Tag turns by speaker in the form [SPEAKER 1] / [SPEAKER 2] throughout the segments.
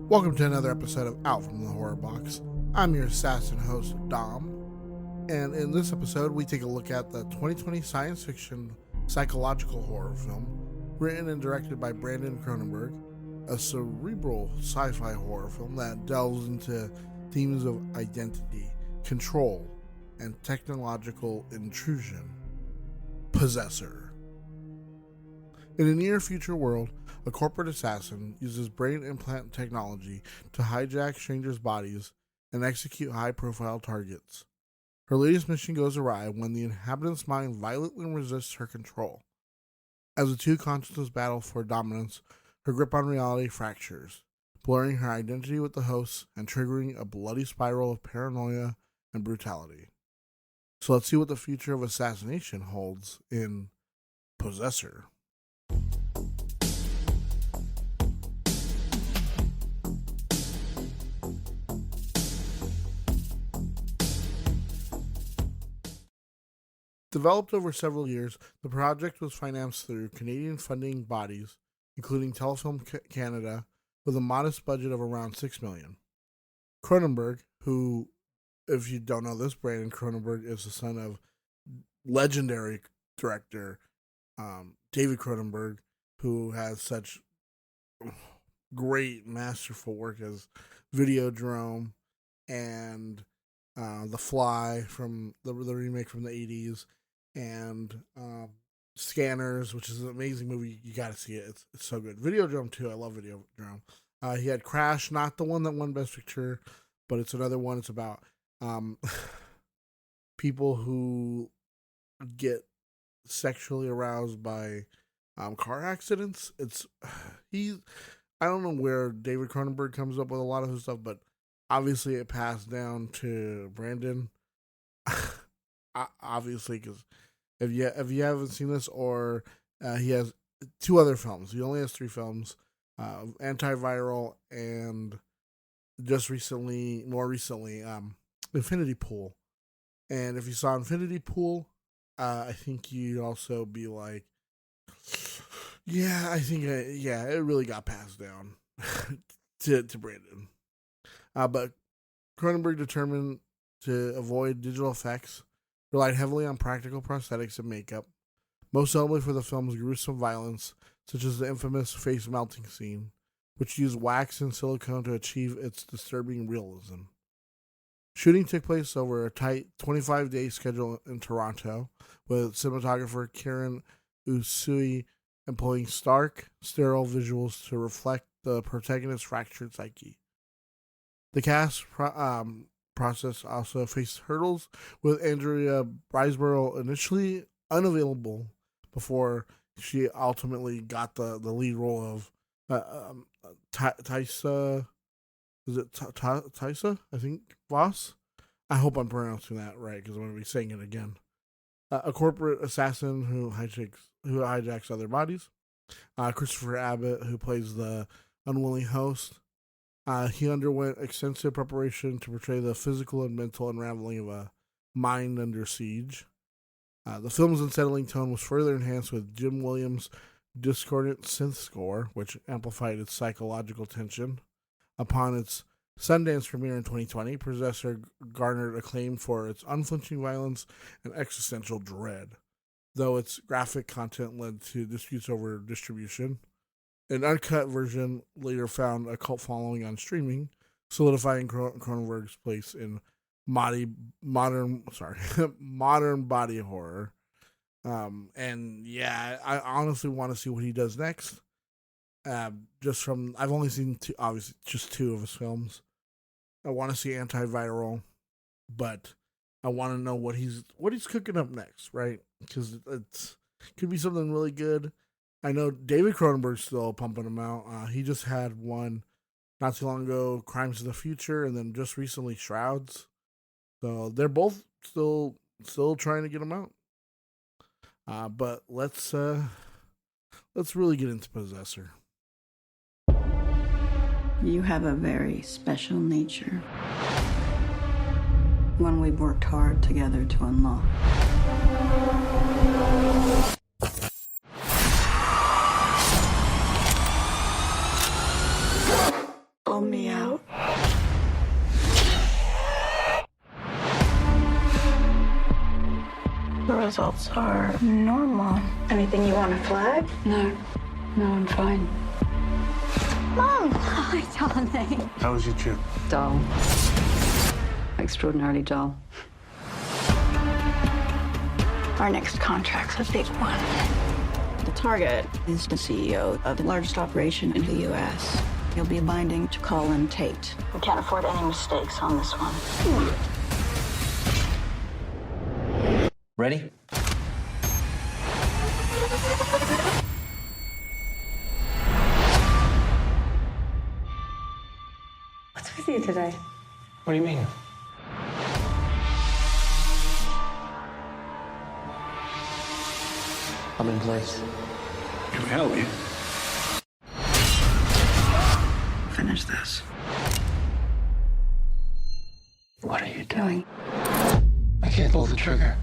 [SPEAKER 1] Welcome to another episode of Out from the Horrorbox. I'm your assassin host, Dom, and in this episode we take a look at the 2020 science fiction psychological horror film, written and directed by Brandon Cronenberg, a cerebral sci-fi horror film that delves into themes of identity, control, and technological intrusion. Possessor. In a near-future world, a corporate assassin uses brain-implant technology to hijack strangers' bodies and execute high-profile targets. Her latest mission goes awry when the inhabitant's mind violently resists her control. As the two consciousness battle for dominance, her grip on reality fractures, blurring her identity with the hosts and triggering a bloody spiral of paranoia and brutality. So let's see what the future of assassination holds in Possessor. Developed over several years, the project was financed through Canadian funding bodies, including Telefilm Canada, with a modest budget of around $6 million. Cronenberg, who, if you don't know this, Brandon Cronenberg is the son of legendary director David Cronenberg, who has such great, masterful work as Videodrome and The Fly from the remake from the 80s, and Scanners, which is an amazing movie. You got to see it. It's so good. Videodrome too. I love Videodrome. He had Crash, not the one that won Best Picture, but it's another one. It's about people who get sexually aroused by car accidents. I don't know where David Cronenberg comes up with a lot of his stuff, but obviously it passed down to Brandon. Obviously, because if you haven't seen this, or he has two other films. He only has three films: Antiviral and more recently, Infinity Pool. And if you saw Infinity Pool, I think you'd also be like, yeah, I think it really got passed down to Brandon. But Cronenberg, determined to avoid digital effects, relied heavily on practical prosthetics and makeup, most notably for the film's gruesome violence, such as the infamous face melting scene, which used wax and silicone to achieve its disturbing realism. Shooting took place over a tight 25-day schedule in Toronto, with cinematographer Kieran Usui employing stark, sterile visuals to reflect the protagonist's fractured psyche. The cast process also faced hurdles, with Andrea Riseborough initially unavailable before she ultimately got the lead role of Taissa. Is it Taissa? I think Voss. I hope I'm pronouncing that right because I'm going to be saying it again. A corporate assassin who hijacks other bodies. Christopher Abbott, who plays the unwilling host. He underwent extensive preparation to portray the physical and mental unraveling of a mind under siege. The film's unsettling tone was further enhanced with Jim Williams' discordant synth score, which amplified its psychological tension. Upon its Sundance premiere in 2020, Possessor garnered acclaim for its unflinching violence and existential dread, though its graphic content led to disputes over distribution. An uncut version later found a cult following on streaming, solidifying Cronenberg's place in modern body horror. And yeah, I honestly want to see what he does next. I've only seen just two of his films. I want to see Antiviral, but I want to know what he's cooking up next, right? Because it could be something really good. I know David Cronenberg's still pumping them out. He just had one not too long ago, Crimes of the Future, and then just recently Shrouds. So they're both still trying to get them out. But let's really get into Possessor.
[SPEAKER 2] You have a very special nature, one we've worked hard together to unlock. Call me results are normal. Anything you want to flag?
[SPEAKER 3] No, I'm fine.
[SPEAKER 2] Mom! Hi, darling.
[SPEAKER 4] How was your trip?
[SPEAKER 3] Dull. Extraordinarily dull.
[SPEAKER 2] Our next contract's a big one. The target is the CEO of the largest operation in the U.S. He'll be binding to Colin Tate. We can't afford any mistakes on this one.
[SPEAKER 5] Ready?
[SPEAKER 3] What's with you today?
[SPEAKER 5] What do you mean? I'm in place.
[SPEAKER 4] Can we help you?
[SPEAKER 2] Finish this.
[SPEAKER 5] What are you doing? I can't pull the trigger.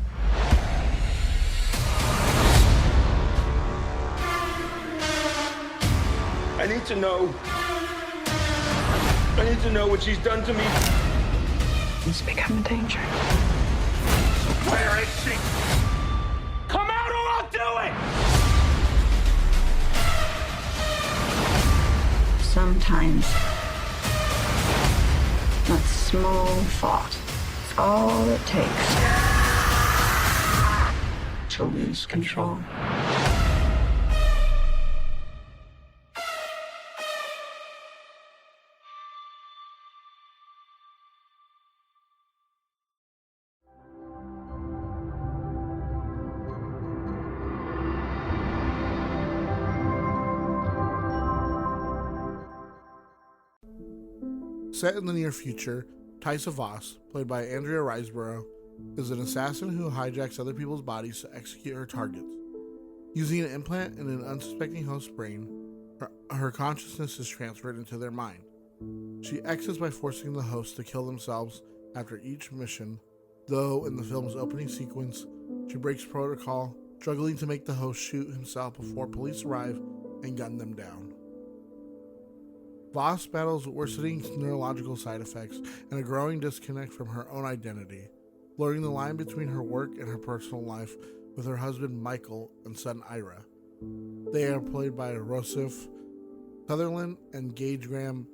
[SPEAKER 4] I need to know. I need to know what she's done to me.
[SPEAKER 2] He's become a danger.
[SPEAKER 4] Where is she? Come out or I'll do it!
[SPEAKER 2] Sometimes that small thought is all it takes to lose control.
[SPEAKER 1] Set in the near future, Tysa Voss, played by Andrea Riseborough, is an assassin who hijacks other people's bodies to execute her targets. Using an implant in an unsuspecting host's brain, her consciousness is transferred into their mind. She exits by forcing the host to kill themselves after each mission, though in the film's opening sequence, she breaks protocol, struggling to make the host shoot himself before police arrive and gun them down. Voss battles worsening neurological side effects and a growing disconnect from her own identity, blurring the line between her work and her personal life with her husband Michael and son Ira. They are played by Rossif Sutherland and Gage Graham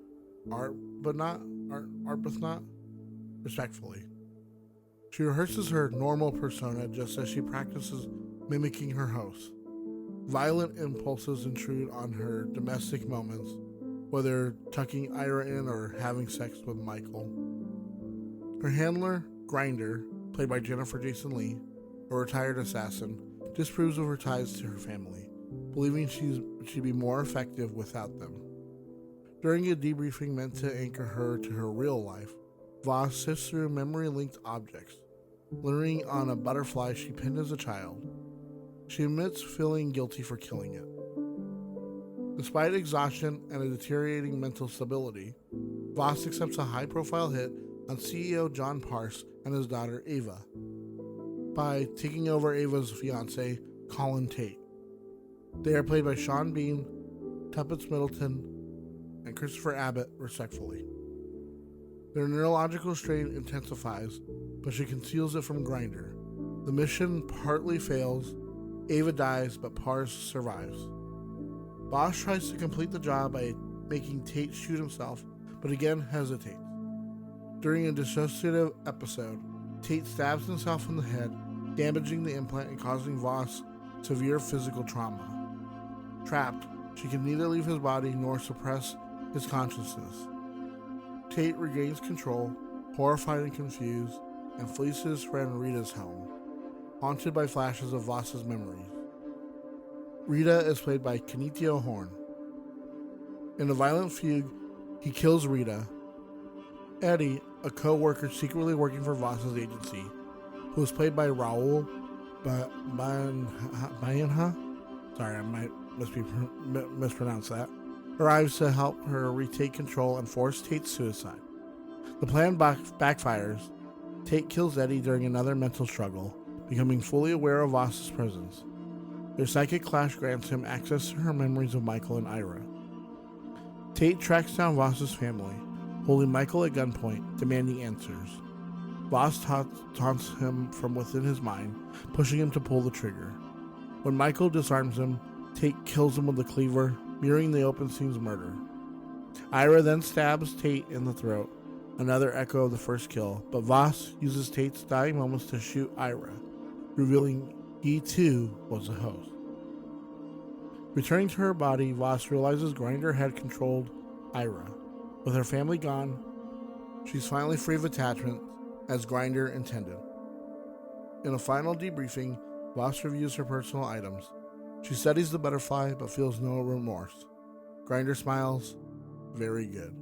[SPEAKER 1] Arbuthnot, respectively. She rehearses her normal persona just as she practices mimicking her host. Violent impulses intrude on her domestic moments, whether tucking Ira in or having sex with Michael. Her handler, Grinder, played by Jennifer Jason Leigh, a retired assassin, disapproves of her ties to her family, believing she'd be more effective without them. During a debriefing meant to anchor her to her real life, Voss sifts through memory-linked objects, learning on a butterfly she pinned as a child. She admits feeling guilty for killing it. Despite exhaustion and a deteriorating mental stability, Voss accepts a high-profile hit on CEO John Parse and his daughter Ava by taking over Ava's fiancé, Colin Tate. They are played by Sean Bean, Tuppence Middleton, and Christopher Abbott, respectively. Their neurological strain intensifies, but she conceals it from Grinder. The mission partly fails, Ava dies, but Parse survives. Voss tries to complete the job by making Tate shoot himself, but again hesitates. During a dissociative episode, Tate stabs himself in the head, damaging the implant and causing Voss severe physical trauma. Trapped, she can neither leave his body nor suppress his consciousness. Tate regains control, horrified and confused, and flees to his friend Rita's home, haunted by flashes of Voss's memories. Rita is played by Kenitio Horn. In a violent fugue, he kills Rita. Eddie, a co-worker secretly working for Voss's agency, who is played by Raul Bayenha, sorry, I might mispronounce that, arrives to help her retake control and force Tate's suicide. The plan backfires. Tate kills Eddie during another mental struggle, becoming fully aware of Voss's presence. Their psychic clash grants him access to her memories of Michael and Ira. Tate tracks down Voss's family, holding Michael at gunpoint, demanding answers. Voss taunts him from within his mind, pushing him to pull the trigger. When Michael disarms him, Tate kills him with the cleaver, mirroring the open scene's murder. Ira then stabs Tate in the throat, another echo of the first kill, but Voss uses Tate's dying moments to shoot Ira, revealing he too was a host. Returning to her body, Voss realizes Grinder had controlled Ira. With her family gone, she's finally free of attachment, as Grinder intended. In a final debriefing, Voss reviews her personal items. She studies the butterfly, but feels no remorse. Grinder smiles. Very good.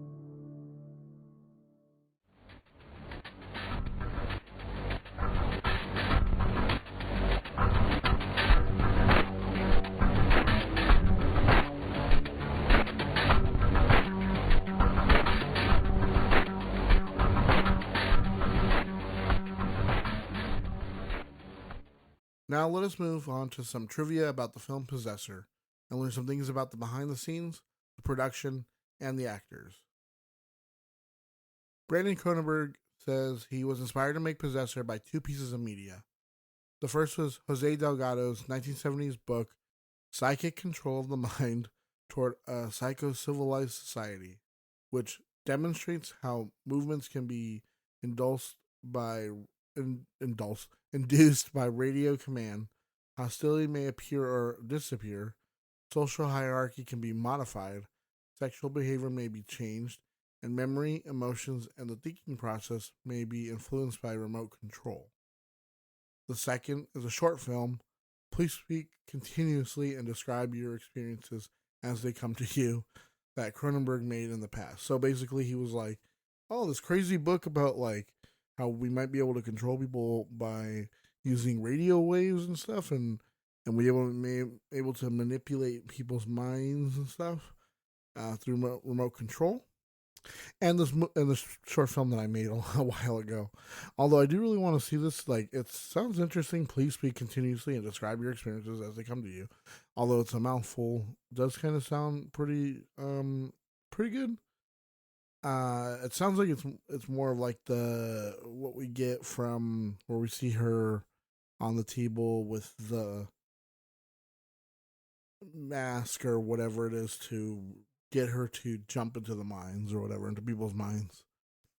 [SPEAKER 1] Now let us move on to some trivia about the film Possessor and learn some things about the behind the scenes, the production, and the actors. Brandon Cronenberg says he was inspired to make Possessor by two pieces of media. The first was Jose Delgado's 1970s book, Psychic Control of the Mind Toward a Psycho-Civilized Society, which demonstrates how movements can be induced by radio command, hostility may appear or disappear, social hierarchy can be modified, sexual behavior may be changed, and memory, emotions, and the thinking process may be influenced by remote control. The second is a short film. Please speak continuously and describe your experiences as they come to you that Cronenberg made in the past. So basically he was like, oh, this crazy book about like how we might be able to control people by using radio waves and stuff, and we may able to manipulate people's minds and stuff through remote control. And this short film that I made a while ago. Although I do really want to see this, like, it sounds interesting. Please speak continuously and describe your experiences as they come to you. Although it's a mouthful, it does kind of sound pretty good. It sounds like it's more of like what we get from where we see her on the table with the mask or whatever it is to get her to jump into the minds or whatever, into people's minds.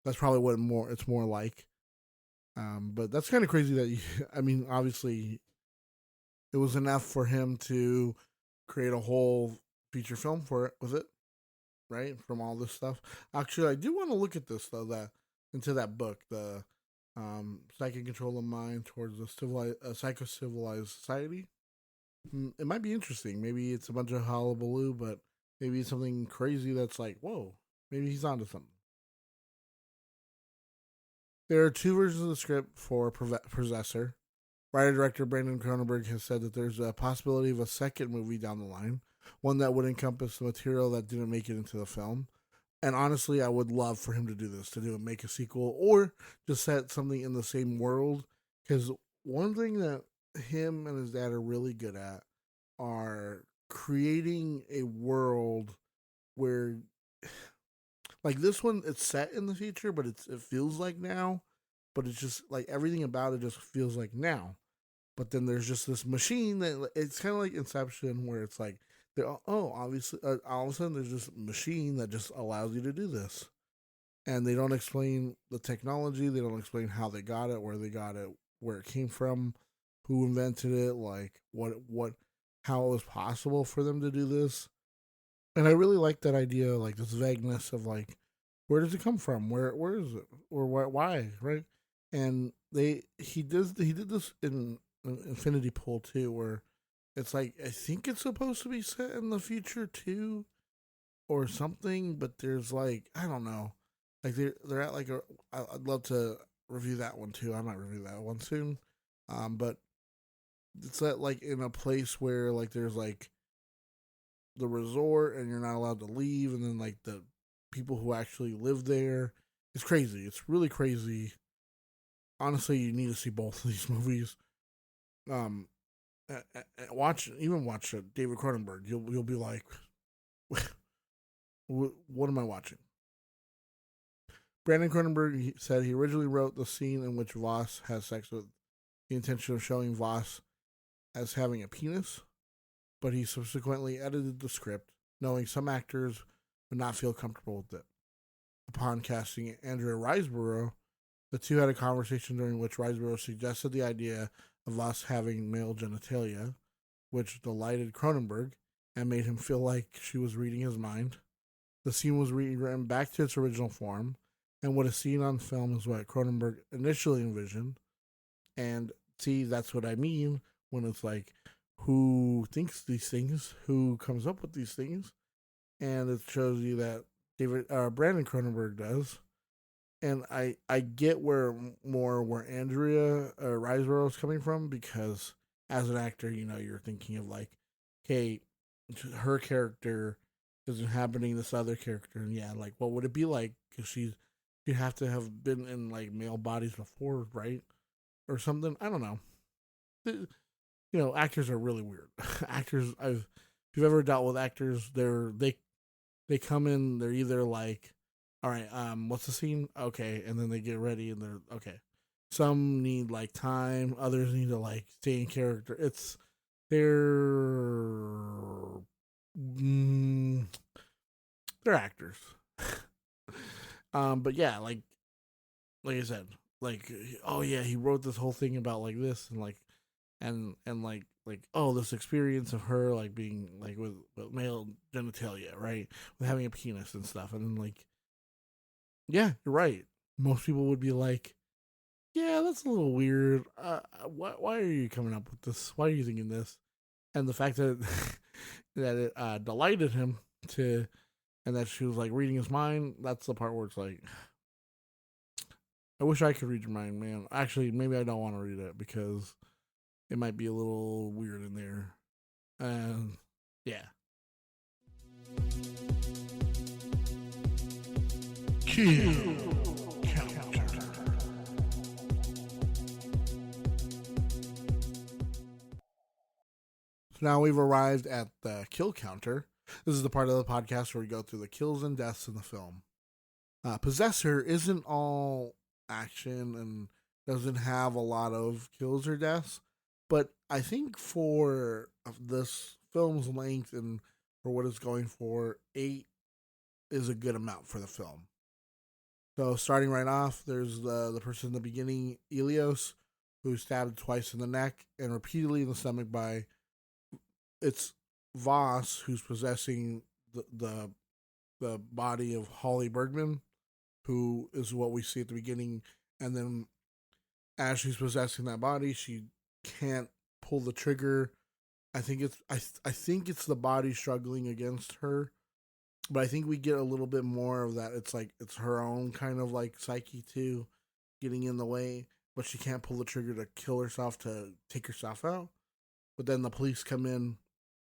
[SPEAKER 1] That's probably what it's more like. But that's kind of crazy that obviously it was enough for him to create a whole feature film with it. Right, from all this stuff. Actually, I do want to look at this though. Into that book, the psychic control of mind towards a psycho-civilized society. It might be interesting. Maybe it's a bunch of hullabaloo, but maybe it's something crazy that's like, whoa, maybe he's onto something. There are two versions of the script for Possessor. Writer-director Brandon Cronenberg has said that there's a possibility of a second movie down the line, one that would encompass the material that didn't make it into the film. And honestly, I would love for him to do this, make a sequel, or just set something in the same world. Because one thing that him and his dad are really good at are creating a world where, like this one, it's set in the future, but it feels like now. But it's just like everything about it just feels like now. But then there's just this machine that it's kind of like Inception, where it's like, obviously, all of a sudden there's this machine that just allows you to do this. And they don't explain the technology. They don't explain how they got it, where it came from, who invented it, like how it was possible for them to do this. And I really like that idea, like this vagueness of like, where does it come from? Where is it? Or why? Right? And he did this in Infinity Pool too, where it's like, I think it's supposed to be set in the future too, or something, but there's like, I don't know. Like they're at like I'd love to review that one too. I might review that one soon. But it's at like in a place where like there's like the resort and you're not allowed to leave, and then like the people who actually live there. It's crazy. It's really crazy. Honestly, you need to see both of these movies. Watch David Cronenberg. You'll be like, what am I watching? Brandon Cronenberg said he originally wrote the scene in which Voss has sex with the intention of showing Voss as having a penis, but he subsequently edited the script, knowing some actors would not feel comfortable with it. Upon casting Andrea Riseborough, the two had a conversation during which Riseborough suggested the idea of Voss having male genitalia, which delighted Cronenberg and made him feel like she was reading his mind. The scene was rewritten back to its original form, and what is seen on film is what Cronenberg initially envisioned. And see, that's what I mean when it's like, who thinks these things, who comes up with these things, and it shows you that Brandon Cronenberg does. And I get where Andrea Riseborough is coming from, because as an actor, you're thinking of like, okay, her character is inhabiting this other character, and yeah, like what would it be like? Because she'd have to have been in like male bodies before, right, or something. I don't know. Actors are really weird. Actors, if you've ever dealt with actors, they come in, they're either like, all right, what's the scene? Okay, and then they get ready and they're okay. Some need like time, others need to like stay in character. They're actors. But yeah, like I said, like, oh yeah, he wrote this whole thing about like this and like and like oh, this experience of her like being like with male genitalia, right, with having a penis and stuff, and then like, yeah, you're right. Most people would be like, yeah, that's a little weird. Why are you coming up with this? Why are you thinking this? And the fact that that it delighted him to, and that she was like reading his mind. That's the part where it's like, I wish I could read your mind, man. Actually, maybe I don't want to read it because it might be a little weird in there. And yeah. Kill counter. So now we've arrived at the kill counter. This is the part of the podcast where we go through the kills and deaths in the film. Possessor isn't all action and doesn't have a lot of kills or deaths, but I think for this film's length and for what it's going for, 8 is a good amount for the film. So starting right off, there's the person in the beginning, Elios, who's stabbed twice in the neck and repeatedly in the stomach by, it's Voss, who's possessing the body of Holly Bergman, who is what we see at the beginning. And then as she's possessing that body, she can't pull the trigger. I think it's the body struggling against her, but I think we get a little bit more of that. It's like it's her own kind of like psyche too, getting in the way, but she can't pull the trigger to kill herself, to take herself out. But then the police come in,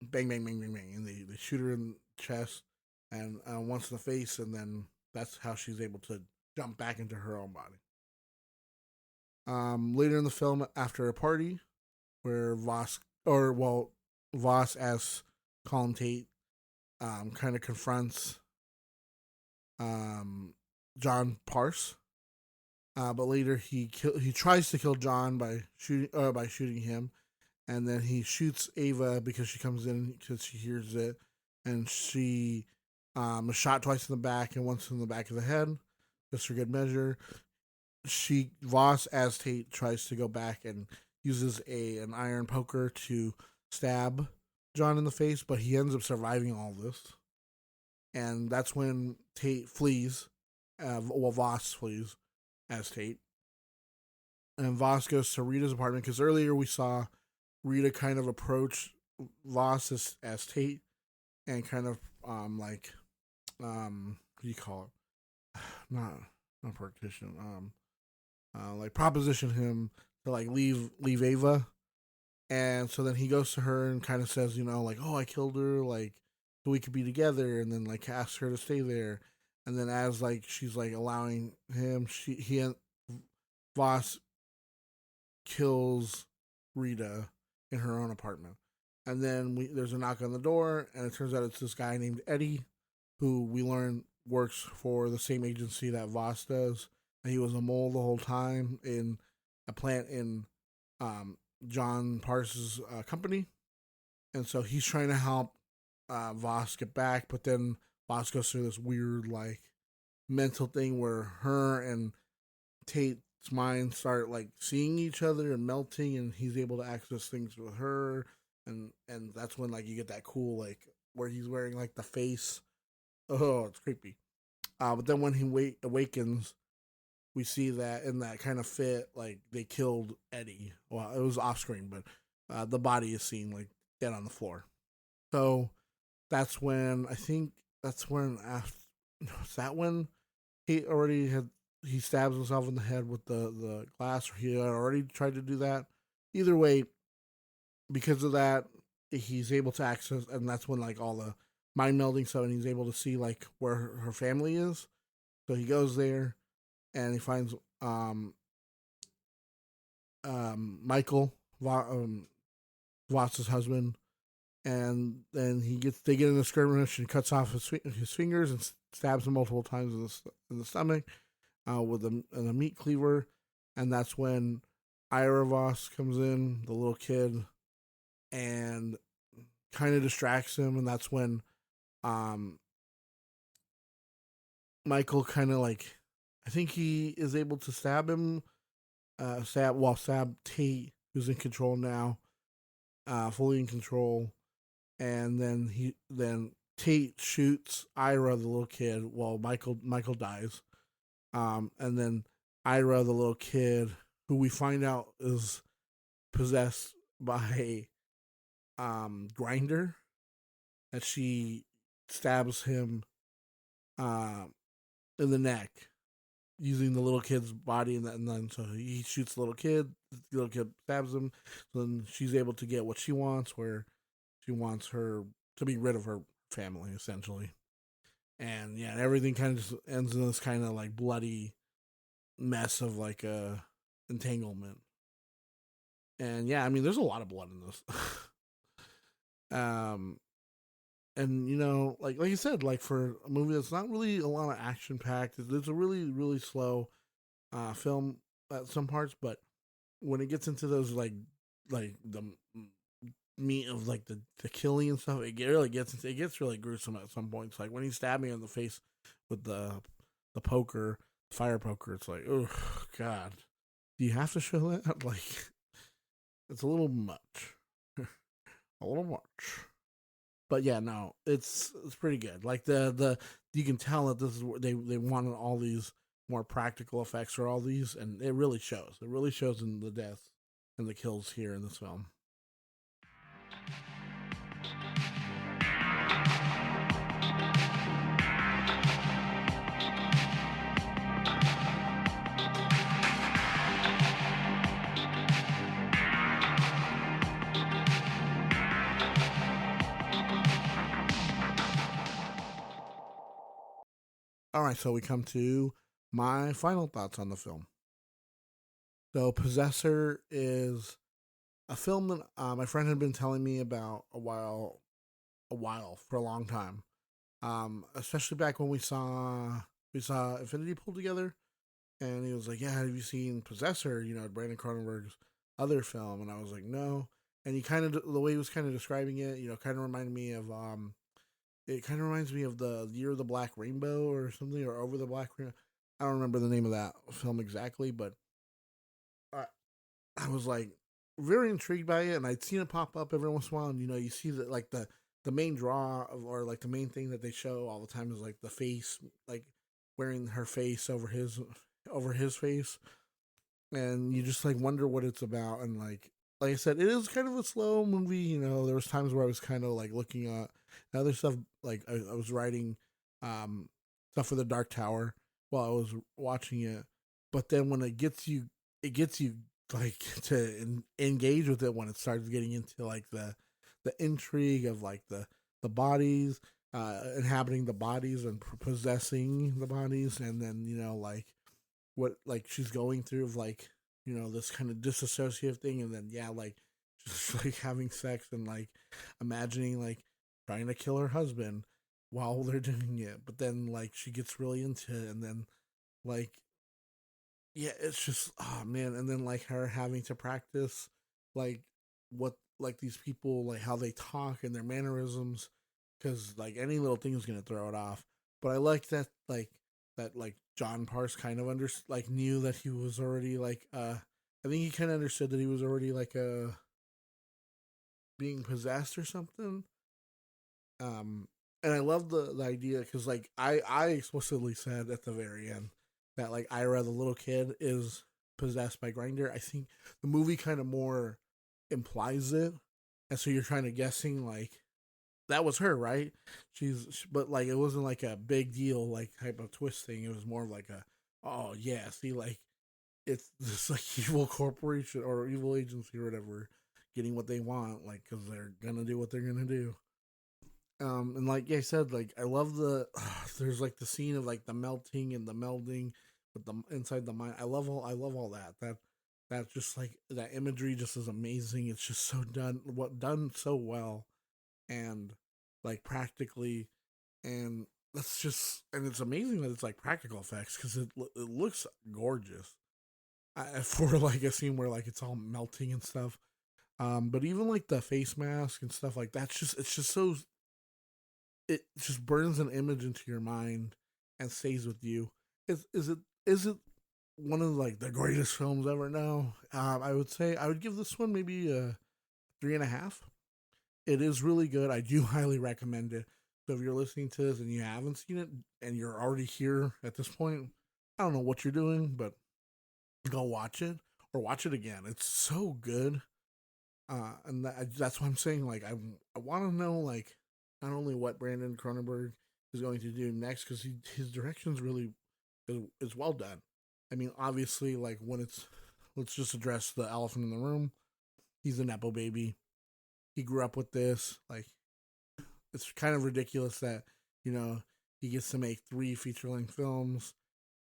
[SPEAKER 1] bang, bang, bang, bang, bang, and they shoot her in the chest and once in the face, and then that's how she's able to jump back into her own body. Later in the film, after a party, where Voss as Colin Tate kind of confronts John Parse, but later he tries to kill John by shooting him, and then he shoots Ava because she comes in because she hears it, and she is shot twice in the back and once in the back of the head, just for good measure. Voss as Tate tries to go back and uses an iron poker to stab John in the face, but he ends up surviving all this. And that's when Tate flees. Voss flees as Tate. And Voss goes to Rita's apartment, because earlier we saw Rita kind of approach Voss as Tate and kind of what do you call it? Not partition. Like proposition him to like leave Ava. And so then he goes to her and kind of says, like, oh, I killed her, like, so we could be together, and then like asks her to stay there. And then as like she's like allowing him, Voss kills Rita in her own apartment. And then there's a knock on the door, and it turns out it's this guy named Eddie, who we learn works for the same agency that Voss does. And he was a mole the whole time in a plant in John Parsons' company. And so he's trying to help Voss get back, but then Voss goes through this weird, like, mental thing where her and Tate's mind start, like, seeing each other and melting, and he's able to access things with her. And that's when, like, you get that cool, like, where he's wearing, like, the face. Oh, it's creepy. But then when he awakens, we see that in that kind of fit, like, they killed Eddie. Well, it was off screen, but the body is seen, like, dead on the floor. So that's when, I think that's when, is that when he stabs himself in the head with the glass, or he had already tried to do that? Either way, because of that, he's able to access, and that's when, like, all the mind melding stuff, and he's able to see, like, where her family is. So he goes there, and he finds Michael, Voss's husband, and then they get in a skirmish and cuts off his fingers and stabs him multiple times in the stomach with a meat cleaver. And that's when Ira Voss comes in, the little kid, and kind of distracts him. And that's when Michael kind of, like, I think he is able to stab him, stab Tate, who's in control now, fully in control. And then Tate shoots Ira, the little kid, while Michael dies. And then Ira, the little kid, who we find out is possessed by Grinder, that she stabs him in the neck using the little kid's body, and then so he shoots the little kid stabs him. So then she's able to get what she wants, where she wants her to be rid of her family, essentially. And yeah, everything kind of just ends in this kind of, like, bloody mess of, like, a entanglement. And yeah, I mean, there's a lot of blood in this. And, you know, like you said, like, for a movie that's not really a lot of action packed, it's a really, really slow film at some parts, but when it gets into those, like the meat of, like, the killing and stuff, it gets really gruesome at some points. Like when he's stabbing in the face with the fire poker, it's like, oh god, do you have to show that? Like, it's a little much. A little much. But yeah, no, it's pretty good. Like the you can tell that this is where they wanted all these more practical effects for all these, and it really shows. It really shows in the deaths and the kills here in this film. All right, so we come to my final thoughts on the film. So, Possessor is a film that my friend had been telling me about for a long time. Especially back when we saw Infinity Pool together, and he was like, "Yeah, have you seen Possessor? You know, Brandon Cronenberg's other film?" And I was like, "No." And he the way he was kind of describing it, you know, kind of reminded me of it kind of reminds me of the Year of the Black Rainbow or something, or Over the Black Rainbow. I don't remember the name of that film exactly, but I was, like, very intrigued by it, and I'd seen it pop up every once in a while. And, you know, you see that, like, the main draw or, like, the main thing that they show all the time is, like, the face, like, wearing her face over his face, and you just, like, wonder what it's about. And, like I said, it is kind of a slow movie. You know, there was times where I was kind of, like, looking at other stuff, like I was writing stuff for the Dark Tower while I was watching it. But then when it gets you like to engage with it when it starts getting into, like, the intrigue of, like, the bodies, inhabiting the bodies and possessing the bodies, and then, you know, like what, like, she's going through of, like, you know, this kind of disassociative thing, and then yeah, like, just, like, having sex and, like, imagining, like, trying to kill her husband, while they're doing it, but then like she gets really into it, and then like yeah, it's just oh man, and then like her having to practice like what like these people like how they talk and their mannerisms because like any little thing is gonna throw it off. But I like that John Parse kind of like knew that he was already like I think he kind of understood that he was already like being possessed or something. And I love the idea because like I explicitly said at the very end that like Ira the little kid is possessed by Grinder. I think the movie kind of more implies it, and so you're kind of guessing like that was her, right? But like it wasn't like a big deal like type of twist thing. It was more of like a oh yeah, see like it's this like evil corporation or evil agency or whatever getting what they want like because they're gonna do what they're gonna do. And like I said, like I love there's like the scene of like the melting and the melding with the inside the mind. I love all that. That just like that imagery just is amazing. It's just so done so well and like practically, and that's just and it's amazing that it's like practical effects because it looks gorgeous for like a scene where like it's all melting and stuff. But even like the face mask and stuff like that's just it's just so it just burns an image into your mind and stays with you. Is it one of like the greatest films ever? No, I would say I would give this one maybe a 3.5. It is really good. I do highly recommend it. So if you're listening to this and you haven't seen it and you're already here at this point, I don't know what you're doing, but go watch it or watch it again. It's so good. And that's what I'm saying. Like, I want to know, like, not only what Brandon Cronenberg is going to do next, because his direction's really is well done. I mean, obviously, like, let's just address the elephant in the room. He's a Nepo baby. He grew up with this. Like, it's kind of ridiculous that, you know, he gets to make 3 feature-length films,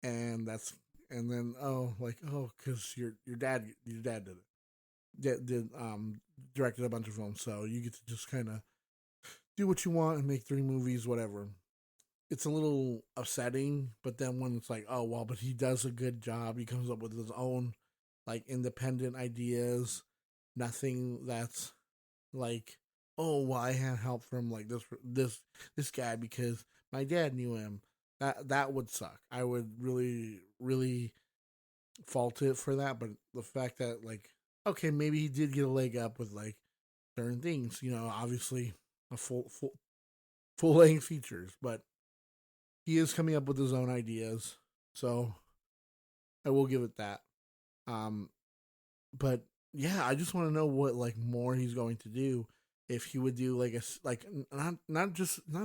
[SPEAKER 1] and then, because your dad did it. Directed a bunch of films, so you get to just kind of do what you want and make 3 movies, whatever. It's a little upsetting, but then when it's like, oh well, but he does a good job. He comes up with his own like independent ideas. Nothing that's like, oh well, I had help from like this guy because my dad knew him. That would suck. I would really fault it for that. But the fact that like, okay, maybe he did get a leg up with like certain things. You know, obviously a full length features, but he is coming up with his own ideas. So I will give it that. Um, but yeah, I just want to know what like more he's going to do. If he would do like not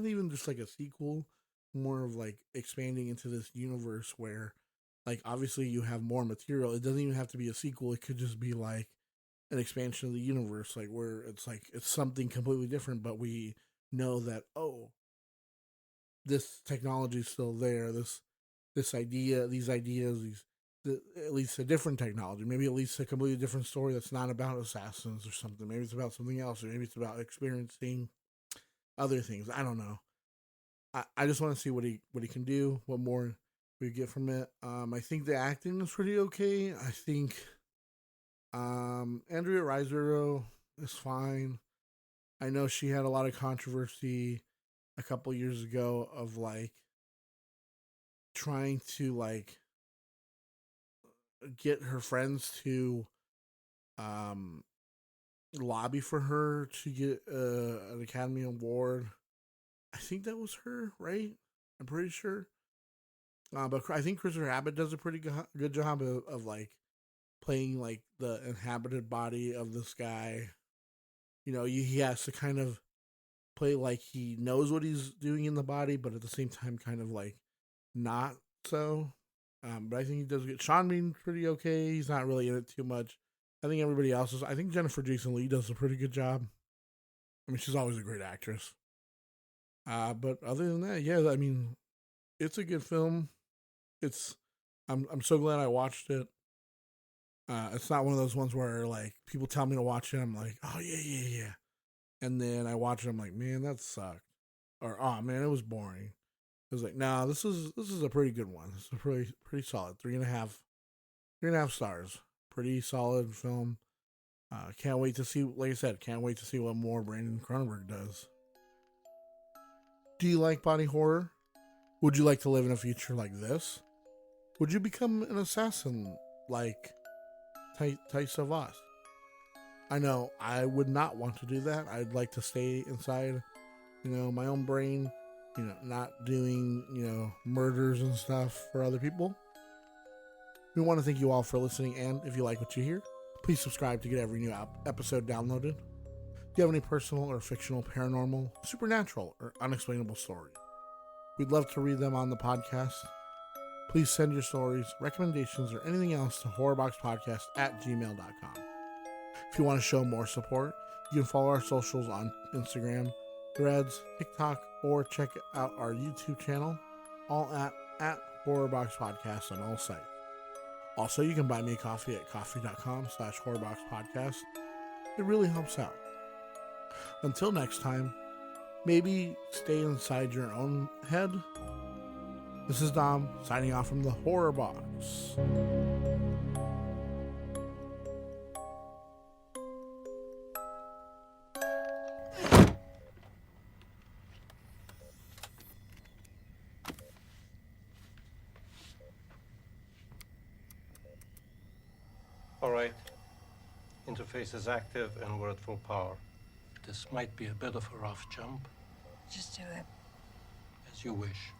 [SPEAKER 1] even just like a sequel, more of like expanding into this universe where like obviously you have more material. It doesn't even have to be a sequel. It could just be like an expansion of the universe, like where it's like it's something completely different, but we know that this technology is still there. These ideas, at least a different technology. Maybe at least a completely different story that's not about assassins or something. Maybe it's about something else, or maybe it's about experiencing other things. I don't know. I just want to see what he can do. What more we get from it. I think the acting is pretty okay. I think Andrea Riseborough is fine. I know she had a lot of controversy a couple years ago of like trying to like get her friends to lobby for her to get an Academy Award. I think that was her, right? I'm pretty sure. But I think Christopher Abbott does a pretty good job of like playing like the inhabited body of this guy. You know, he has to kind of play like he knows what he's doing in the body, but at the same time, kind of like not so. But I think he does get Sean Bean pretty okay. He's not really in it too much. I think everybody else is. I think Jennifer Jason Leigh does a pretty good job. I mean, she's always a great actress. But other than that, yeah, I mean, it's a good film. It's I'm so glad I watched it. It's not one of those ones where like people tell me to watch it, I'm like, oh yeah, and then I watch it, I'm like, man, that sucked. or oh man, it was boring. It was like, nah, this is a pretty good one. It's a pretty solid 3.5 stars. Pretty solid film. Can't wait to see. Like I said, can't wait to see what more Brandon Cronenberg does. Do you like body horror? Would you like to live in a future like this? Would you become an assassin like Inhabit? I know I would not want to do that. I'd like to stay inside, my own brain, not doing, murders and stuff for other people. We want to thank you all for listening, and if you like what you hear, please subscribe to get every new episode downloaded. If you have any personal or fictional, paranormal, supernatural, or unexplainable stories, we'd love to read them on the podcast. Please send your stories, recommendations, or anything else to horrorboxpodcast@gmail.com. If you want to show more support, you can follow our socials on Instagram, Threads, TikTok, or check out our YouTube channel, all at Horrorbox Podcast on all sites. Also, you can buy me a coffee at coffee.com/horrorboxpodcast. It really helps out. Until next time, maybe stay inside your own head. This is Dom, signing off from the Horrorbox.
[SPEAKER 6] All right. Interface is active and we're at full power. This might be a bit of a rough jump.
[SPEAKER 3] Just do it.
[SPEAKER 6] As you wish.